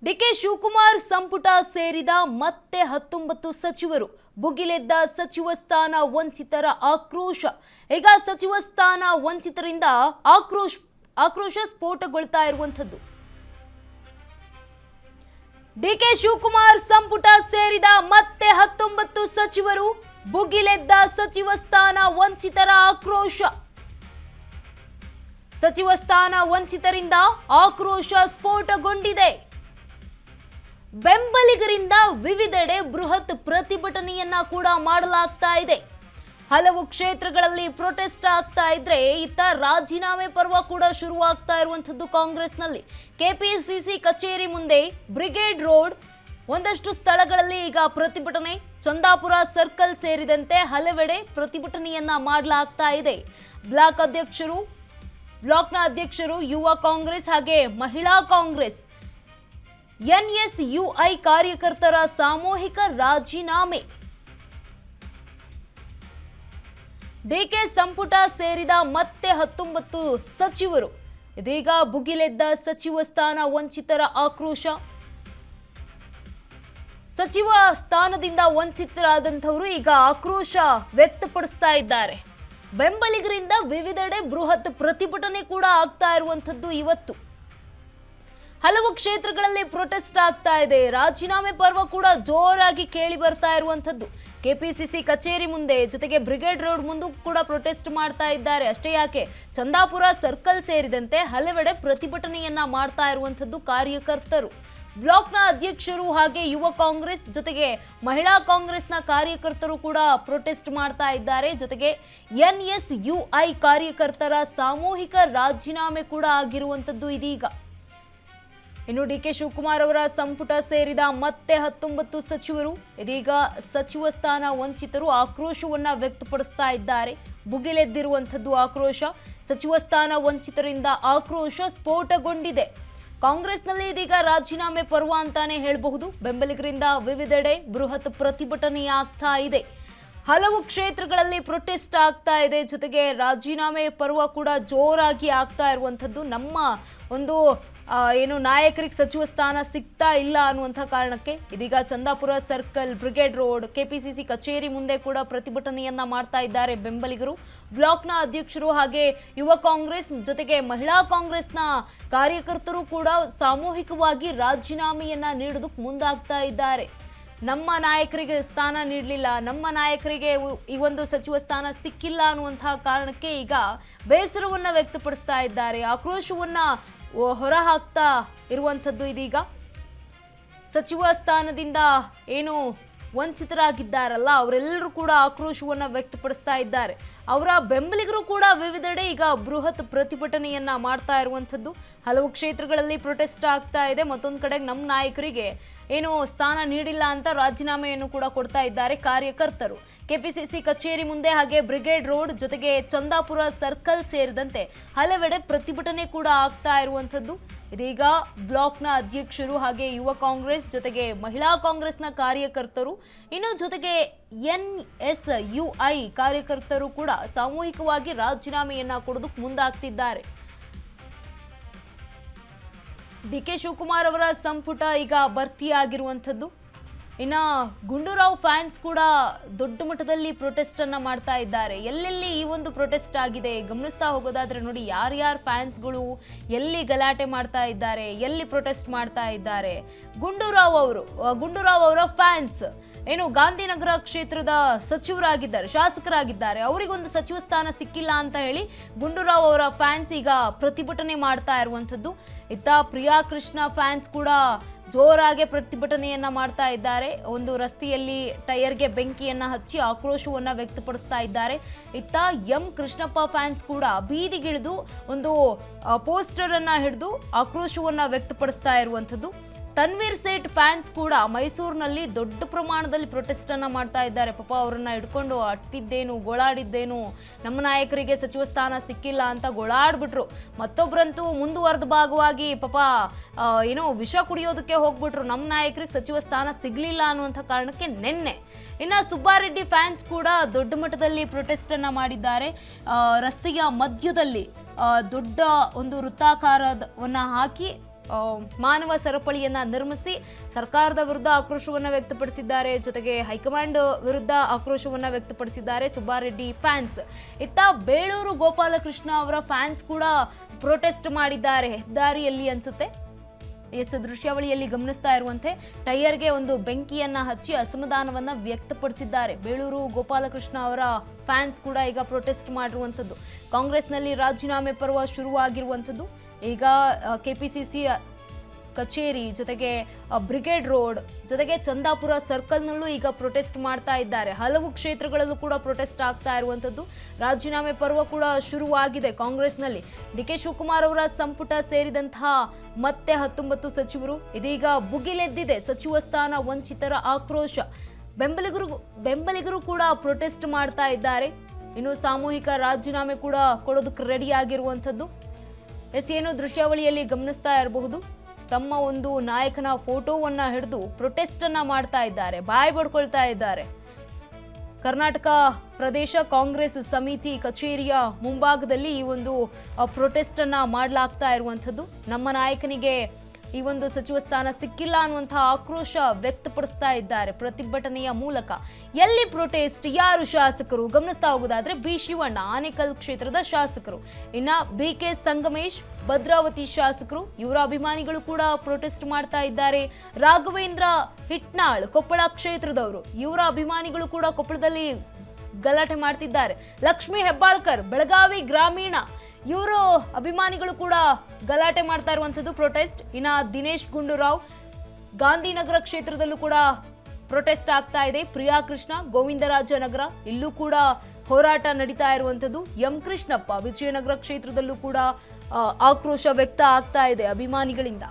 DK Shivakumar ಸಂಪುಟ ಸೇರಿದ ಮತ್ತೆ 19 ಸಚಿವರು ಭುಗಿಲೆದ್ದ ಸಚಿವ ಸ್ಥಾನ ವಂಚಿತರ ಆಕ್ರೋಶ. ಈಗ ಸಚಿವ ಸ್ಥಾನ ವಂಚಿತರಿಂದ ಆಕ್ರೋಶ ಸ್ಫೋಟಗೊಳ್ತಾ ಇರುವಂತದ್ದು. ಡಿಕೆ ಶಿವಕುಮಾರ್ ಸಂಪುಟ ಸೇರಿದ ಮತ್ತೆ 19 ಸಚಿವರು ಭುಗಿಲೆದ್ದ ಸಚಿವ ಸ್ಥಾನ ವಂಚಿತರ ಆಕ್ರೋಶ. ಸಚಿವ ಸ್ಥಾನ ವಂಚಿತರಿಂದ ಆಕ್ರೋಶ ಸ್ಫೋಟಗೊಂಡಿದೆ. ಬೆಂಬಲಿಗರಿಂದ ವಿವಿಧೆಡೆ ಬೃಹತ್ ಪ್ರತಿಭಟನೆಯನ್ನ ಕೂಡ ಮಾಡಲಾಗ್ತಾ ಇದೆ. ಹಲವು ಕ್ಷೇತ್ರಗಳಲ್ಲಿ ಪ್ರೊಟೆಸ್ಟ್ ಆಗ್ತಾ ಇದ್ರೆ ಇತ್ತ ರಾಜೀನಾಮೆ ಪರ್ವ ಕೂಡ ಶುರುವಾಗ್ತಾ ಇರುವಂತದ್ದು ಕಾಂಗ್ರೆಸ್ನಲ್ಲಿ. ಕೆಪಿಸಿಸಿ ಕಚೇರಿ ಮುಂದೆ, ಬ್ರಿಗೇಡ್ ರೋಡ್, ಒಂದಷ್ಟು ಸ್ಥಳಗಳಲ್ಲಿ ಈಗ ಪ್ರತಿಭಟನೆ, ಚಂದಾಪುರ ಸರ್ಕಲ್ ಸೇರಿದಂತೆ ಹಲವೆಡೆ ಪ್ರತಿಭಟನೆಯನ್ನ ಮಾಡಲಾಗ್ತಾ ಇದೆ. ಬ್ಲಾಕ್ನ ಅಧ್ಯಕ್ಷರು, ಯುವ ಕಾಂಗ್ರೆಸ್ ಹಾಗೆ ಮಹಿಳಾ ಕಾಂಗ್ರೆಸ್, ಎನ್ಎಸ್ಯುಐ ಕಾರ್ಯಕರ್ತರ ಸಾಮೂಹಿಕ ರಾಜೀನಾಮೆ. ಡಿಕೆ ಸಂಪುಟ ಸೇರಿದ ಮತ್ತೆ 19 ಸಚಿವರು ಇದೀಗ ಭುಗಿಲೆದ್ದ ಸಚಿವ ಸ್ಥಾನ ವಂಚಿತರ ಆಕ್ರೋಶ. ಸಚಿವ ಸ್ಥಾನದಿಂದ ವಂಚಿತರಾದಂಥವರು ಈಗ ಆಕ್ರೋಶ ವ್ಯಕ್ತಪಡಿಸ್ತಾ ಇದ್ದಾರೆ. ಬೆಂಬಲಿಗರಿಂದ ವಿವಿಧೆಡೆ ಬೃಹತ್ ಪ್ರತಿಭಟನೆ ಕೂಡ ಆಗ್ತಾ ಇರುವಂತದ್ದು. ಇವತ್ತು ಹಲವು ಕ್ಷೇತ್ರಗಳಲ್ಲಿ ಪ್ರೊಟೆಸ್ಟ್ ಆಗ್ತಾ ಇದೆ. ರಾಜೀನಾಮೆ ಪರ್ವ ಕೂಡ ಜೋರಾಗಿ ಕೇಳಿ ಬರ್ತಾ ಇರುವಂತದ್ದು. ಕೆಪಿಸಿಸಿ ಕಚೇರಿ ಮುಂದೆ, ಜೊತೆಗೆ ಬ್ರಿಗೇಡ್ ರೋಡ್ ಮುಂದೆ ಕೂಡ ಪ್ರೊಟೆಸ್ಟ್ ಮಾಡ್ತಾ ಇದ್ದಾರೆ. ಅಷ್ಟೇ ಯಾಕೆ, ಚಂದಾಪುರ ಸರ್ಕಲ್ ಸೇರಿದಂತೆ ಹಲವೆಡೆ ಪ್ರತಿಭಟನೆಯನ್ನ ಮಾಡ್ತಾ ಇರುವಂತದ್ದು ಕಾರ್ಯಕರ್ತರು. ಬ್ಲಾಕ್ನ ಅಧ್ಯಕ್ಷರು ಹಾಗೆ ಯುವ ಕಾಂಗ್ರೆಸ್ ಜೊತೆಗೆ ಮಹಿಳಾ ಕಾಂಗ್ರೆಸ್ನ ಕಾರ್ಯಕರ್ತರು ಕೂಡ ಪ್ರೊಟೆಸ್ಟ್ ಮಾಡ್ತಾ ಇದ್ದಾರೆ. ಜೊತೆಗೆ ಎನ್ಎಸ್ಯುಐ ಕಾರ್ಯಕರ್ತರ ಸಾಮೂಹಿಕ ರಾಜೀನಾಮೆ ಕೂಡ ಆಗಿರುವಂತದ್ದು ಇದೀಗ. ಇನ್ನು ಡಿಕೆ ಶಿವಕುಮಾರ್ ಅವರ ಸಂಪುಟ ಸೇರಿದ ಮತ್ತೆ 19 ಸಚಿವರು ಇದೀಗ ಸಚಿವ ಸ್ಥಾನ ವಂಚಿತರು ಆಕ್ರೋಶವನ್ನ ವ್ಯಕ್ತಪಡಿಸ್ತಾ ಇದ್ದಾರೆ. ಭುಗಿಲೆದ್ದಿರುವಂತದ್ದು ಆಕ್ರೋಶ. ಸಚಿವ ಸ್ಥಾನ ವಂಚಿತರಿಂದ ಆಕ್ರೋಶ ಸ್ಫೋಟಗೊಂಡಿದೆ. ಕಾಂಗ್ರೆಸ್ನಲ್ಲಿ ಇದೀಗ ರಾಜೀನಾಮೆ ಪರ್ವ ಅಂತಾನೆ ಹೇಳಬಹುದು. ಬೆಂಬಲಿಗರಿಂದ ವಿವಿಧೆಡೆ ಬೃಹತ್ ಪ್ರತಿಭಟನೆ ಆಗ್ತಾ ಇದೆ. ಹಲವು ಕ್ಷೇತ್ರಗಳಲ್ಲಿ ಪ್ರೊಟೆಸ್ಟ್ ಆಗ್ತಾ ಇದೆ. ಜೊತೆಗೆ ರಾಜೀನಾಮೆ ಪರ್ವ ಕೂಡ ಜೋರಾಗಿ ಆಗ್ತಾ ಇರುವಂತದ್ದು. ನಮ್ಮ ಒಂದು ನಾಯಕರಿಗೆ ಸಚಿವ ಸ್ಥಾನ ಸಿಗ್ತಾ ಇಲ್ಲ ಅನ್ನುವಂಥ ಕಾರಣಕ್ಕೆ ಇದೀಗ Chandapura circle, brigade road, KPCC ಕಚೇರಿ ಮುಂದೆ ಕೂಡ ಪ್ರತಿಭಟನೆಯನ್ನ ಮಾಡ್ತಾ ಇದ್ದಾರೆ ಬೆಂಬಲಿಗರು. ಬ್ಲಾಕ್ನ ಅಧ್ಯಕ್ಷರು ಹಾಗೆ ಯುವ ಕಾಂಗ್ರೆಸ್ ಜೊತೆಗೆ ಮಹಿಳಾ ಕಾಂಗ್ರೆಸ್ನ ಕಾರ್ಯಕರ್ತರು ಕೂಡ ಸಾಮೂಹಿಕವಾಗಿ ರಾಜೀನಾಮೆಯನ್ನ ನೀಡೋದಕ್ಕೆ ಮುಂದಾಗ್ತಾ ಇದ್ದಾರೆ. ನಮ್ಮ ನಾಯಕರಿಗೆ ಸ್ಥಾನ ನೀಡಲಿಲ್ಲ, ನಮ್ಮ ನಾಯಕರಿಗೆ ಈ ಒಂದು ಸಚಿವ ಸ್ಥಾನ ಸಿಕ್ಕಿಲ್ಲ ಅನ್ನುವಂತಹ ಕಾರಣಕ್ಕೆ ಈಗ ಬೇಸರವನ್ನ ವ್ಯಕ್ತಪಡಿಸ್ತಾ ಇದ್ದಾರೆ. ಆಕ್ರೋಶವನ್ನ ಹೊರ ಹಾಕ್ತಾ ಇರುವಂಥದ್ದು. ಇದೀಗ ಸಚಿವ ಸ್ಥಾನದಿಂದ ಏನು ವಂಚಿತರಾಗಿದ್ದಾರಲ್ಲ ಅವರೆಲ್ಲರೂ ಕೂಡ ಆಕ್ರೋಶವನ್ನ ವ್ಯಕ್ತಪಡಿಸ್ತಾ ಇದ್ದಾರೆ. ಅವರ ಬೆಂಬಲಿಗರು ಕೂಡ ವಿವಿಧೆಡೆ ಈಗ ಬೃಹತ್ ಪ್ರತಿಭಟನೆಯನ್ನ ಮಾಡ್ತಾ ಇರುವಂಥದ್ದು. ಹಲವು ಕ್ಷೇತ್ರಗಳಲ್ಲಿ ಪ್ರೊಟೆಸ್ಟ್ ಆಗ್ತಾ ಇದೆ. ಮತ್ತೊಂದು ಕಡೆ ನಮ್ಮ ನಾಯಕರಿಗೆ ಏನು ಸ್ಥಾನ ನೀಡಿಲ್ಲ ಅಂತ ರಾಜೀನಾಮೆಯನ್ನು ಕೂಡ ಕೊಡ್ತಾ ಇದ್ದಾರೆ ಕಾರ್ಯಕರ್ತರು. ಕೆಪಿಸಿಸಿ ಕಚೇರಿ ಮುಂದೆ ಹಾಗೆ ಬ್ರಿಗೇಡ್ ರೋಡ್ ಜೊತೆಗೆ ಚಂದಾಪುರ ಸರ್ಕಲ್ ಸೇರಿದಂತೆ ಹಲವೆಡೆ ಪ್ರತಿಭಟನೆ ಕೂಡ ಆಗ್ತಾ ಇರುವಂಥದ್ದು. ಇದೀಗ ಬ್ಲಾಕ್ನ ಅಧ್ಯಕ್ಷರು ಹಾಗೆ ಯುವ ಕಾಂಗ್ರೆಸ್ ಜೊತೆಗೆ ಮಹಿಳಾ ಕಾಂಗ್ರೆಸ್ನ ಕಾರ್ಯಕರ್ತರು, ಇನ್ನು ಜೊತೆಗೆ ಎನ್ಎಸ್ಯುಐ ಕಾರ್ಯಕರ್ತರು ಕೂಡ ಸಾಮೂಹಿಕವಾಗಿ ರಾಜೀನಾಮೆಯನ್ನ ಕೊಡೋದಕ್ಕೆ ಮುಂದಾಗ್ತಿದ್ದಾರೆ. ಡಿಕೆ ಶಿವಕುಮಾರ್ ಅವರ ಸಂಪುಟ ಈಗ ಭರ್ತಿಯಾಗಿರುವಂಥದ್ದು. ಇನ್ನ ಗುಂಡೂರಾವ್ ಫ್ಯಾನ್ಸ್ ಕೂಡ ದೊಡ್ಡ ಮಟ್ಟದಲ್ಲಿ ಪ್ರೊಟೆಸ್ಟ್ ಅನ್ನ ಮಾಡ್ತಾ ಇದ್ದಾರೆ. ಎಲ್ಲೆಲ್ಲಿ ಈ ಒಂದು ಪ್ರೊಟೆಸ್ಟ್ ಆಗಿದೆ ಗಮನಿಸ್ತಾ ಹೋಗೋದಾದ್ರೆ ನೋಡಿ, ಯಾರ್ಯಾರು ಫ್ಯಾನ್ಸ್ಗಳು ಎಲ್ಲಿ ಗಲಾಟೆ ಮಾಡ್ತಾ ಇದ್ದಾರೆ, ಎಲ್ಲಿ ಪ್ರೊಟೆಸ್ಟ್ ಮಾಡ್ತಾ ಇದ್ದಾರೆ. ಗುಂಡೂರಾವ್ ಅವರ ಫ್ಯಾನ್ಸ್ ಏನು ಗಾಂಧಿನಗರ ಕ್ಷೇತ್ರದ ಸಚಿವರಾಗಿದ್ದಾರೆ, ಶಾಸಕರಾಗಿದ್ದಾರೆ, ಅವರಿಗೊಂದು ಸಚಿವ ಸ್ಥಾನ ಸಿಕ್ಕಿಲ್ಲ ಅಂತ ಹೇಳಿ ಗುಂಡೂರಾವ್ ಅವರ ಫ್ಯಾನ್ಸ್ ಈಗ ಪ್ರತಿಭಟನೆ ಮಾಡ್ತಾ ಇರುವಂಥದ್ದು. ಇತ್ತ ಪ್ರಿಯಾ ಕೃಷ್ಣ ಫ್ಯಾನ್ಸ್ ಕೂಡ ಜೋರಾಗಿ ಪ್ರತಿಭಟನೆಯನ್ನ ಮಾಡ್ತಾ ಇದ್ದಾರೆ. ಒಂದು ರಸ್ತೆಯಲ್ಲಿ ಟೈರ್ಗೆ ಬೆಂಕಿಯನ್ನ ಹಚ್ಚಿ ಆಕ್ರೋಶವನ್ನ ವ್ಯಕ್ತಪಡಿಸ್ತಾ ಇದ್ದಾರೆ. ಇತ್ತ ಎಂ ಕೃಷ್ಣಪ್ಪ ಫ್ಯಾನ್ಸ್ ಕೂಡ ಬೀದಿಗಿಳಿದು ಒಂದು ಪೋಸ್ಟರ್ ಅನ್ನ ಹಿಡಿದು ಆಕ್ರೋಶವನ್ನ ವ್ಯಕ್ತಪಡಿಸ್ತಾ ಇರುವಂಥದ್ದು. ತನ್ವೀರ್ ಸೇಠ್ ಫ್ಯಾನ್ಸ್ ಕೂಡ ಮೈಸೂರಿನಲ್ಲಿ ದೊಡ್ಡ ಪ್ರಮಾಣದಲ್ಲಿ ಪ್ರೊಟೆಸ್ಟ್ ಅನ್ನ ಮಾಡ್ತಾ ಇದ್ದಾರೆ. ಪಾಪ ಅವರನ್ನ ಹಿಡ್ಕೊಂಡು ಅಟ್ಟಿದ್ದೇನು, ಗೋಳಾಡಿದ್ದೇನು, ನಮ್ಮ ನಾಯಕರಿಗೆ ಸಚಿವ ಸ್ಥಾನ ಸಿಕ್ಕಿಲ್ಲ ಅಂತ ಗೋಳಾಡ್ಬಿಟ್ರು. ಮತ್ತೊಬ್ಬರಂತೂ ಮುಂದುವರೆದ ಭಾಗವಾಗಿ ಪಾಪ ವಿಷ ಕುಡಿಯೋದಕ್ಕೆ ಹೋಗ್ಬಿಟ್ರು, ನಮ್ಮ ನಾಯಕರಿಗೆ ಸಚಿವ ಸ್ಥಾನ ಸಿಗ್ಲಿಲ್ಲ ಅನ್ನುವಂಥ ಕಾರಣಕ್ಕೆ ನಿನ್ನೆ. ಇನ್ನು ಸುಬ್ಬಾರೆಡ್ಡಿ ಫ್ಯಾನ್ಸ್ ಕೂಡ ದೊಡ್ಡ ಮಟ್ಟದಲ್ಲಿ ಪ್ರೊಟೆಸ್ಟ್ ಅನ್ನ ಮಾಡಿದ್ದಾರೆ. ರಸ್ತೆಯ ಮಧ್ಯದಲ್ಲಿ ದೊಡ್ಡ ಒಂದು ವೃತ್ತಾಕಾರವನ್ನ ಹಾಕಿ ಮಾನವ ಸರಪಳಿಯನ್ನ ನಿರ್ಮಿಸಿ ಸರ್ಕಾರದ ವಿರುದ್ಧ ಆಕ್ರೋಶವನ್ನ ವ್ಯಕ್ತಪಡಿಸಿದ್ದಾರೆ. ಜೊತೆಗೆ ಹೈಕಮಾಂಡ್ ವಿರುದ್ಧ ಆಕ್ರೋಶವನ್ನ ವ್ಯಕ್ತಪಡಿಸಿದ್ದಾರೆ ಸುಬ್ಬಾರೆಡ್ಡಿ ಫ್ಯಾನ್ಸ್. ಇತ್ತ ಬೇಳೂರು ಗೋಪಾಲಕೃಷ್ಣ ಅವರ ಫ್ಯಾನ್ಸ್ ಕೂಡ ಪ್ರೊಟೆಸ್ಟ್ ಮಾಡಿದ್ದಾರೆ ಹೆದ್ದಾರಿಯಲ್ಲಿ ಅನ್ಸುತ್ತೆ. ದೃಶ್ಯಾವಳಿಯಲ್ಲಿ ಗಮನಿಸ್ತಾ ಇರುವಂತೆ ಟೈರ್ಗೆ ಒಂದು ಬೆಂಕಿಯನ್ನ ಹಚ್ಚಿ ಅಸಮಾಧಾನವನ್ನ ವ್ಯಕ್ತಪಡಿಸಿದ್ದಾರೆ. ಬೇಳೂರು ಗೋಪಾಲಕೃಷ್ಣ ಅವರ ಫ್ಯಾನ್ಸ್ ಕೂಡ ಈಗ ಪ್ರೊಟೆಸ್ಟ್ ಮಾಡಿರುವಂಥದ್ದು. ಕಾಂಗ್ರೆಸ್ನಲ್ಲಿ ರಾಜೀನಾಮೆ ಪರ್ವ ಶುರುವಾಗಿರುವಂಥದ್ದು. ಈಗ ಕೆಪಿಸಿಸಿ ಕಚೇರಿ ಜೊತೆಗೆ ಬ್ರಿಗೇಡ್ ರೋಡ್ ಜೊತೆಗೆ ಚಂದಾಪುರ ಸರ್ಕಲ್ನಲ್ಲೂ ಈಗ ಪ್ರೊಟೆಸ್ಟ್ ಮಾಡ್ತಾ ಇದ್ದಾರೆ. ಹಲವು ಕ್ಷೇತ್ರಗಳಲ್ಲೂ ಕೂಡ ಪ್ರೊಟೆಸ್ಟ್ ಆಗ್ತಾ ಇರುವಂಥದ್ದು. ರಾಜೀನಾಮೆ ಪರ್ವ ಕೂಡ ಶುರುವಾಗಿದೆ ಕಾಂಗ್ರೆಸ್ನಲ್ಲಿ. ಡಿ.ಕೆ. ಶಿವಕುಮಾರ್ ಅವರ ಸಂಪುಟ ಸೇರಿದಂತಹ ಮತ್ತೆ 19 ಸಚಿವರು. ಇದೀಗ ಭುಗಿಲೆದ್ದಿದೆ ಸಚಿವ ಸ್ಥಾನ ವಂಚಿತರ ಆಕ್ರೋಶ. ಬೆಂಬಲಿಗರು ಕೂಡ ಪ್ರೊಟೆಸ್ಟ್ ಮಾಡ್ತಾ ಇದ್ದಾರೆ. ಇನ್ನು ಸಾಮೂಹಿಕ ರಾಜೀನಾಮೆ ಕೂಡ ಕೊಡೋದಕ್ಕೆ ರೆಡಿ ಆಗಿರುವಂಥದ್ದು. ಏನು ದೃಶ್ಯಾವಳಿಯಲ್ಲಿ ಗಮನಿಸ್ತಾ ಇರಬಹುದು. ತಮ್ಮ ಒಂದು ನಾಯಕನ ಫೋಟೋವನ್ನ ಹಿಡಿದು ಪ್ರೊಟೆಸ್ಟ್ ಅನ್ನ ಮಾಡ್ತಾ ಇದ್ದಾರೆ, ಬಾಯ್ ಬಡ್ಕೊಳ್ತಾ ಇದ್ದಾರೆ. ಕರ್ನಾಟಕ ಪ್ರದೇಶ ಕಾಂಗ್ರೆಸ್ ಸಮಿತಿ ಕಚೇರಿಯ ಮುಂಭಾಗದಲ್ಲಿ ಈ ಒಂದು ಪ್ರೊಟೆಸ್ಟ್ ಅನ್ನ ಮಾಡಲಾಗ್ತಾ ಇರುವಂಥದ್ದು. ನಮ್ಮ ನಾಯಕನಿಗೆ ಈ ಒಂದು ಸಚಿವ ಸ್ಥಾನ ಸಿಕ್ಕಿಲ್ಲ ಅನ್ನುವಂತಹ ಆಕ್ರೋಶ ವ್ಯಕ್ತಪಡಿಸ್ತಾ ಇದ್ದಾರೆ ಪ್ರತಿಭಟನೆಯ ಮೂಲಕ. ಎಲ್ಲಿ ಪ್ರೊಟೆಸ್ಟ್, ಯಾರು ಶಾಸಕರು ಗಮನಿಸ್ತಾ ಹೋಗೋದಾದ್ರೆ ಬಿ ಶಿವಣ್ಣ ಆನೇಕಲ್ ಕ್ಷೇತ್ರದ ಶಾಸಕರು, ಇನ್ನ ಬಿ.ಕೆ. ಸಂಗಮೇಶ್ ಭದ್ರಾವತಿ ಶಾಸಕರು, ಇವರ ಅಭಿಮಾನಿಗಳು ಕೂಡ ಪ್ರೊಟೆಸ್ಟ್ ಮಾಡ್ತಾ ಇದ್ದಾರೆ. ರಾಘವೇಂದ್ರ ಹಿಟ್ನಾಳ್ ಕೊಪ್ಪಳ ಕ್ಷೇತ್ರದವರು, ಇವರ ಅಭಿಮಾನಿಗಳು ಕೂಡ ಕೊಪ್ಪಳದಲ್ಲಿ ಗಲಾಟೆ ಮಾಡ್ತಿದ್ದಾರೆ. ಲಕ್ಷ್ಮೀ ಹೆಬ್ಬಾಳ್ಕರ್ ಬೆಳಗಾವಿ ಗ್ರಾಮೀಣ, ಇವರು ಅಭಿಮಾನಿಗಳು ಕೂಡ ಗಲಾಟೆ ಮಾಡ್ತಾ ಇರುವಂಥದ್ದು ಪ್ರೊಟೆಸ್ಟ್. ಇನ್ನ ದಿನೇಶ್ ಗುಂಡೂರಾವ್ ಗಾಂಧಿನಗರ ಕ್ಷೇತ್ರದಲ್ಲೂ ಕೂಡ ಪ್ರೊಟೆಸ್ಟ್ ಆಗ್ತಾ ಇದೆ. ಪ್ರಿಯಾ ಕೃಷ್ಣ ಗೋವಿಂದರಾಜನಗರ, ಇಲ್ಲೂ ಕೂಡ ಹೋರಾಟ ನಡೀತಾ ಇರುವಂಥದ್ದು. ಎಂ ಕೃಷ್ಣಪ್ಪ ವಿಜಯನಗರ ಕ್ಷೇತ್ರದಲ್ಲೂ ಕೂಡ ಆಕ್ರೋಶ ವ್ಯಕ್ತ ಆಗ್ತಾ ಇದೆ ಅಭಿಮಾನಿಗಳಿಂದ.